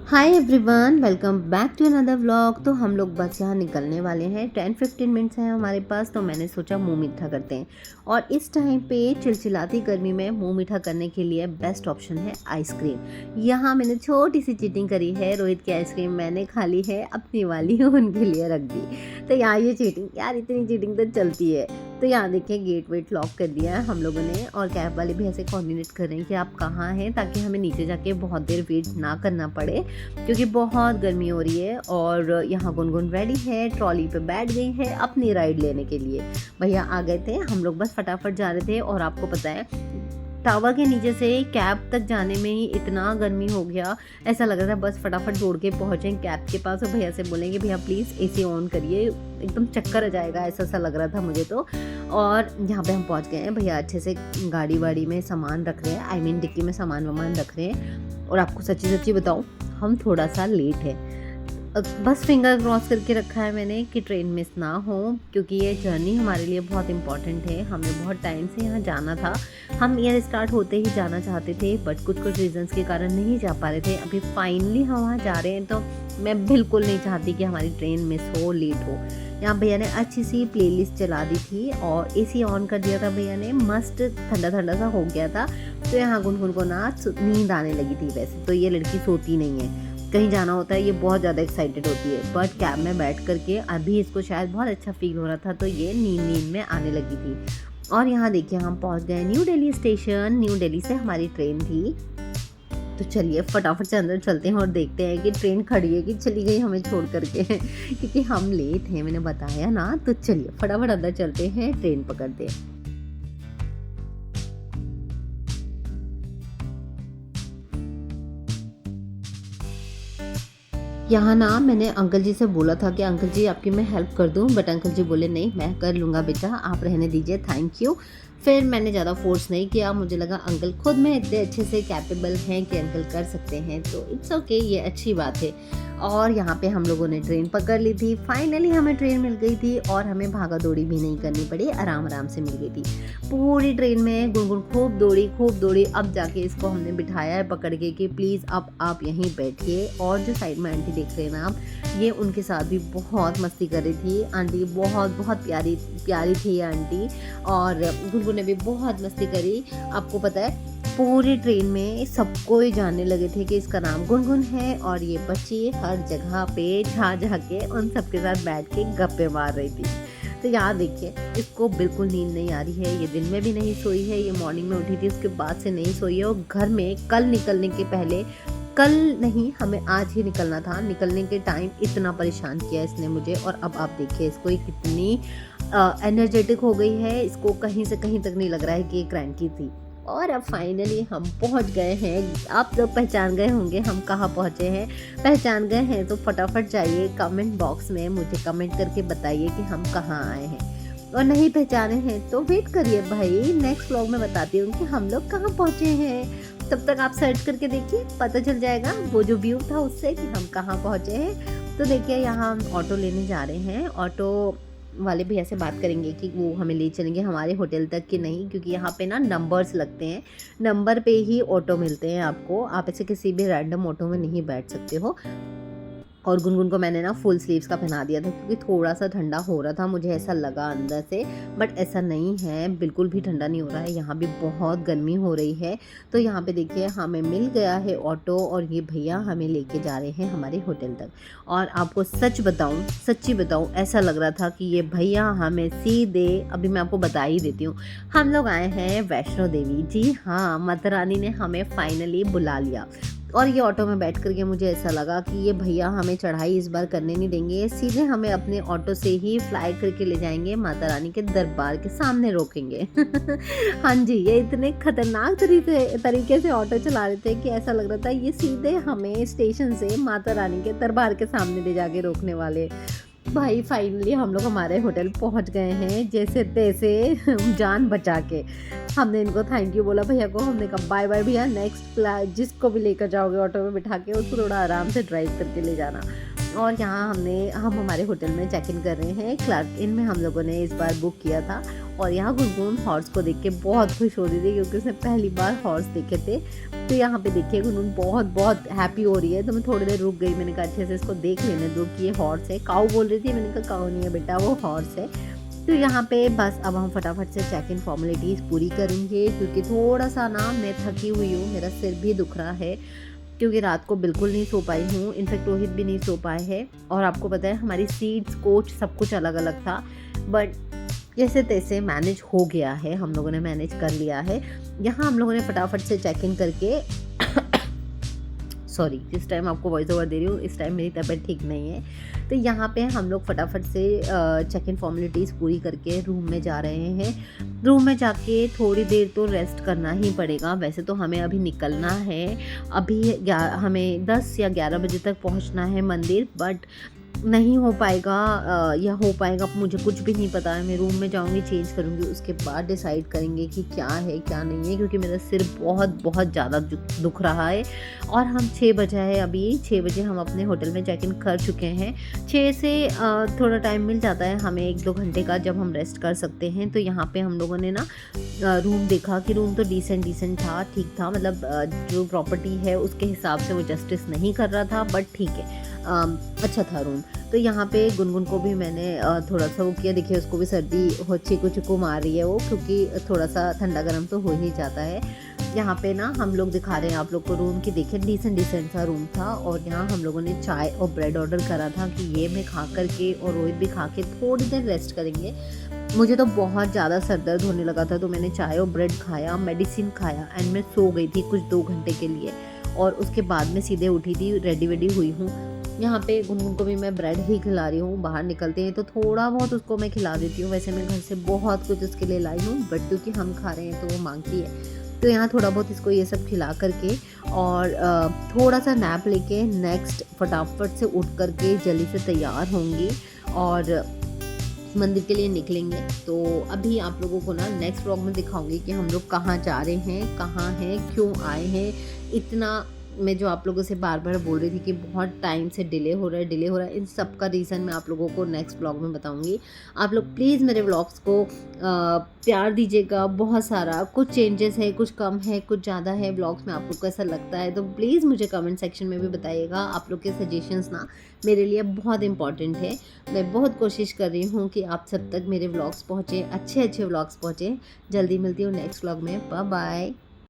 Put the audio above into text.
Hi everyone, welcome back to another vlog. तो हम लोग बस यहाँ निकलने वाले हैं। 10-15 मिनट्स हैं हमारे पास, तो मैंने सोचा मुंह मीठा करते हैं। और इस टाइम पे चिलचिलाती गर्मी में मुंह मीठा करने के लिए बेस्ट ऑप्शन है आइसक्रीम। यहाँ मैंने छोटी सी चीटिंग करी है। रोहित की आइसक्रीम मैंने खा ली है, अपनी वाली उनके लिए रख दी। तो यहाँ ये चीटिंग, यार इतनी चीटिंग तो चलती है। तो यहाँ देखिए गेट वेट लॉक कर दिया है हम लोगों ने, और कैब वाले भी ऐसे कोऑर्डिनेट कर रहे हैं कि आप कहाँ हैं, ताकि हमें नीचे जाके बहुत देर वेट ना करना पड़े, क्योंकि बहुत गर्मी हो रही है। और यहाँ गुनगुन रेडी है, ट्रॉली पे बैठ गई है अपनी राइड लेने के लिए। भैया आ गए थे, हम लोग बस फटाफट जा रहे थे। और आपको पता है टावर के नीचे से कैब तक जाने में ही इतना गर्मी हो गया, ऐसा लग रहा था बस फटाफट दौड़ के पहुँचें कैब के पास और भैया से बोलेंगे भैया प्लीज़ एसी ऑन करिए, एकदम चक्कर आ जाएगा, ऐसा सा लग रहा था मुझे तो। और यहाँ पे हम पहुँच गए हैं। भैया अच्छे से गाड़ी वाड़ी में सामान रख रहे हैं, आई मीन डिक्की में सामान वामान रख रहे हैं। और आपको सच्ची सच्ची बताऊँ, हम थोड़ा सा लेट है। बस फिंगर क्रॉस करके रखा है मैंने कि ट्रेन मिस ना हो, क्योंकि ये जर्नी हमारे लिए बहुत इंपॉर्टेंट है। हमें बहुत टाइम से यहाँ जाना था। हम ईयर स्टार्ट होते ही जाना चाहते थे, बट कुछ रीजंस के कारण नहीं जा पा रहे थे। अभी फाइनली हम वहाँ जा रहे हैं, तो मैं बिल्कुल नहीं चाहती कि हमारी ट्रेन मिस हो, लेट हो। यहाँ भैया ने अच्छी सी प्लेलिस्ट चला दी थी और एसी ऑन कर दिया था भैया ने, मस्त ठंडा ठंडा सा हो गया था। तो यहाँ गुनगुन को ना नींद आने लगी थी। वैसे तो ये लड़की सोती नहीं है, कहीं जाना होता है ये बहुत ज़्यादा एक्साइटेड होती है, बट कैब में बैठ करके अभी इसको शायद बहुत अच्छा फील हो रहा था, तो ये नींद में आने लगी थी। और यहाँ देखिए हम पहुँच गए new Delhi station. New Delhi से हमारी ट्रेन थी। तो चलिए फटाफट से अंदर चलते हैं और देखते हैं कि ट्रेन खड़ी है कि चली गई हमें छोड़ करके क्योंकि हम लेट हैं, मैंने बताया ना। तो चलिए फटाफट अंदर चलते हैं, ट्रेन पकड़ते हैं। यहाँ ना मैंने अंकल जी से बोला था कि अंकल जी आपकी मैं हेल्प कर दूँ, बट अंकल जी बोले नहीं मैं कर लूँगा बेटा, आप रहने दीजिए, थैंक यू। फिर मैंने ज़्यादा फोर्स नहीं किया, मुझे लगा अंकल खुद में इतने अच्छे से कैपेबल हैं कि अंकल कर सकते हैं, तो इट्स ओके, ये अच्छी बात है। और यहाँ पे हम लोगों ने ट्रेन पकड़ ली थी। फाइनली हमें ट्रेन मिल गई थी और हमें भागा दौड़ी भी नहीं करनी पड़ी, आराम आराम से मिल गई थी। पूरी ट्रेन में गुनगुन खूब दौड़ी। अब जाके इसको हमने बिठाया है पकड़ के कि प्लीज़ अब आप यहीं बैठिए। और जो साइड में आंटी देख रहे हैं ना आप, ये उनके साथ भी बहुत मस्ती कर रही थी। आंटी बहुत बहुत प्यारी थी ये आंटी, और गुनगुन ने भी बहुत मस्ती करी। आपको पता है पूरी ट्रेन में सबको ही जानने लगे थे कि इसका नाम गुनगुन है, और ये बच्ची हर जगह पे जा के उन सबके साथ बैठ के गप्पे मार रही थी। तो यहाँ देखिए इसको बिल्कुल नींद नहीं आ रही है, ये दिन में भी नहीं सोई है, ये मॉर्निंग में उठी थी उसके बाद से नहीं सोई है। और घर में कल निकलने के पहले, कल नहीं हमें आज ही निकलना था, निकलने के टाइम इतना परेशान किया इसने मुझे। और अब आप देखिए इसको कितनी एनर्जेटिक हो गई है, इसको कहीं से कहीं तक नहीं लग रहा है कि ये क्रैंकी थी। और अब फाइनली हम पहुंच गए हैं। आप लोग पहचान गए होंगे हम कहाँ पहुंचे हैं। पहचान गए हैं तो फटाफट जाइए कमेंट बॉक्स में मुझे कमेंट करके बताइए कि हम कहाँ आए हैं, और नहीं पहचाने हैं तो वेट करिए भाई, नेक्स्ट व्लॉग में बताती हूँ कि हम लोग कहाँ पहुँचे हैं। तब तक आप सर्च करके देखिए, पता चल जाएगा वो जो व्यू था उससे कि हम कहाँ पहुँचे हैं। तो देखिए यहाँ हम ऑटो लेने जा रहे हैं। ऑटो वाले भैया से बात करेंगे कि वो हमें ले चलेंगे हमारे होटल तक कि नहीं, क्योंकि यहाँ पे ना नंबर्स लगते हैं, नंबर पे ही ऑटो मिलते हैं आपको, आप ऐसे किसी भी रैंडम ऑटो में नहीं बैठ सकते हो। और गुनगुन को मैंने ना फुल स्लीव्स का पहना दिया था, क्योंकि थोड़ा सा ठंडा हो रहा था, मुझे ऐसा लगा अंदर से, बट ऐसा नहीं है, बिल्कुल भी ठंडा नहीं हो रहा है। यहाँ भी बहुत गर्मी हो रही है। तो यहाँ पे देखिए हमें मिल गया है ऑटो, और ये भैया हमें लेके जा रहे हैं हमारे होटल तक। और आपको सच्ची बताऊँ ऐसा लग रहा था कि ये भैया हमें सीधे, अभी मैं आपको बता ही देती हूँ, हम लोग आए हैं वैष्णो देवी। जी हाँ, माता रानी ने हमें फाइनली बुला लिया। और ये ऑटो में बैठ करके मुझे ऐसा लगा कि ये भैया हमें चढ़ाई इस बार करने नहीं देंगे, सीधे हमें अपने ऑटो से ही फ्लाई करके ले जाएंगे, माता रानी के दरबार के सामने रोकेंगे। हाँ जी, ये इतने खतरनाक तरीके से ऑटो चला रहे थे कि ऐसा लग रहा था ये सीधे हमें स्टेशन से माता रानी के दरबार के सामने ले जाके रोकने वाले। भाई फाइनली हम लोग हमारे होटल पहुंच गए हैं जैसे तैसे, जान बचा के। हमने इनको थैंक यू बोला भैया को, हमने कहा बाय बाय भैया, नेक्स्ट जिसको भी लेकर जाओगे ऑटो में बिठा के उसको थोड़ा आराम से ड्राइव करके ले जाना। और यहाँ हम हमारे होटल में चेक इन कर रहे हैं। क्लार्क इन में हम लोगों ने इस बार बुक किया था और यहाँ गुनगुन हॉर्स को देख के बहुत खुश हो रही थी क्योंकि उसने पहली बार हॉर्स देखे थे। तो यहाँ पे देखिए गुनगुन बहुत बहुत हैप्पी हो रही है। तो मैं थोड़ी देर रुक गई, मैंने कहा अच्छे से इसको देख लेने दो कि ये हॉर्स है। काऊ बोल रही थी, मैंने कहा काऊ नहीं है बेटा, वो हॉर्स है। तो यहाँ पे बस अब हम फटाफट से चेक इन फॉर्मेलिटीज़ पूरी करेंगे क्योंकि थोड़ा सा ना मैं थकी हुई हूँ, मेरा सिर भी दुख रहा है क्योंकि रात को बिल्कुल नहीं सो पाई हूँ। इनफैक्ट रोहित भी नहीं सो पाए हैं। और आपको पता है हमारी सीट्स, कोच सब कुछ अलग अलग था, बट जैसे तैसे मैनेज हो गया है, हम लोगों ने मैनेज कर लिया है। यहाँ हम लोगों ने फटाफट से चेक इन करके सॉरी जिस टाइम आपको वॉइस ओवर दे रही हूँ इस टाइम मेरी तबीयत ठीक नहीं है। तो यहाँ पे हम लोग फटाफट से चेक इन फॉर्मेलिटीज़ पूरी करके रूम में जा रहे हैं। रूम में जाके थोड़ी देर तो रेस्ट करना ही पड़ेगा। वैसे तो हमें अभी निकलना है, अभी हमें 10 या 11 बजे तक पहुँचना है मंदिर, बट नहीं हो पाएगा या हो पाएगा मुझे कुछ भी नहीं पता है। मैं रूम में जाऊंगी, चेंज करूंगी, उसके बाद डिसाइड करेंगे कि क्या है क्या नहीं है, क्योंकि मेरा सिर बहुत बहुत ज़्यादा दुख रहा है। और हम 6 बजे है, अभी 6 बजे हम अपने होटल में चेक इन कर चुके हैं। 6 से थोड़ा टाइम मिल जाता है हमें 1-2 घंटे का, जब हम रेस्ट कर सकते हैं। तो यहाँ पे हम लोगों ने ना रूम देखा कि रूम तो डिसेंट था, ठीक था, मतलब जो प्रॉपर्टी है उसके हिसाब से वो जस्टिस नहीं कर रहा था, बट ठीक है, अच्छा था रूम। तो यहाँ पे गुनगुन को भी मैंने थोड़ा सा वो किया। देखिए उसको भी सर्दी हो, चीकू मार रही है वो, क्योंकि थोड़ा सा ठंडा गर्म तो हो ही जाता है। यहाँ पे ना हम लोग दिखा रहे हैं आप लोग को रूम की, देखिए डिसेंट सा रूम था। और यहाँ हम लोगों ने चाय और ब्रेड ऑर्डर करा था कि ये मैं खा करके और रोहित भी खा के थोड़ी देर रेस्ट करेंगे। मुझे तो बहुत ज़्यादा सर दर्द होने लगा था, तो मैंने चाय और ब्रेड खाया, मेडिसिन खाया एंड मैं सो गई थी कुछ 2 घंटे के लिए। और उसके बाद में सीधे उठी थी, रेडी वेडी हुई हूँ। यहाँ पे गुनगुन को भी मैं ब्रेड ही खिला रही हूँ। बाहर निकलते हैं तो थोड़ा बहुत उसको मैं खिला देती हूँ। वैसे मैं घर से बहुत कुछ उसके लिए लाई हूँ, बट क्योंकि हम खा रहे हैं तो वो मांगती है। तो यहाँ थोड़ा बहुत इसको ये सब खिला करके और थोड़ा सा नैप लेके नेक्स्ट फटाफट से उठ करके जल्दी से तैयार होंगी और मंदिर के लिए निकलेंगे। तो अभी आप लोगों को ना नेक्स्ट व्लॉग में दिखाऊंगी कि हम लोग कहाँ जा रहे हैं, कहाँ हैं, क्यों आए हैं। इतना मैं जो आप लोगों से बार बार बोल रही थी कि बहुत टाइम से डिले हो रहा है, इन सब का रीज़न मैं आप लोगों को नेक्स्ट व्लॉग में बताऊंगी। आप लोग प्लीज़ मेरे व्लॉग्स को प्यार दीजिएगा। बहुत सारा कुछ चेंजेस है, कुछ कम है, कुछ ज़्यादा है व्लॉग्स में, आप लोग को ऐसा लगता है तो प्लीज़ मुझे कमेंट सेक्शन में भी बताइएगा। आप लोग के सजेशंस ना मेरे लिए बहुत इंपॉर्टेंट है। मैं बहुत कोशिश कर रही हूँ कि आप सब तक मेरे व्लॉग्स पहुँचे, अच्छे व्लॉग्स पहुँचे। जल्दी मिलती हूँ नेक्स्ट व्लॉग में। Bye bye.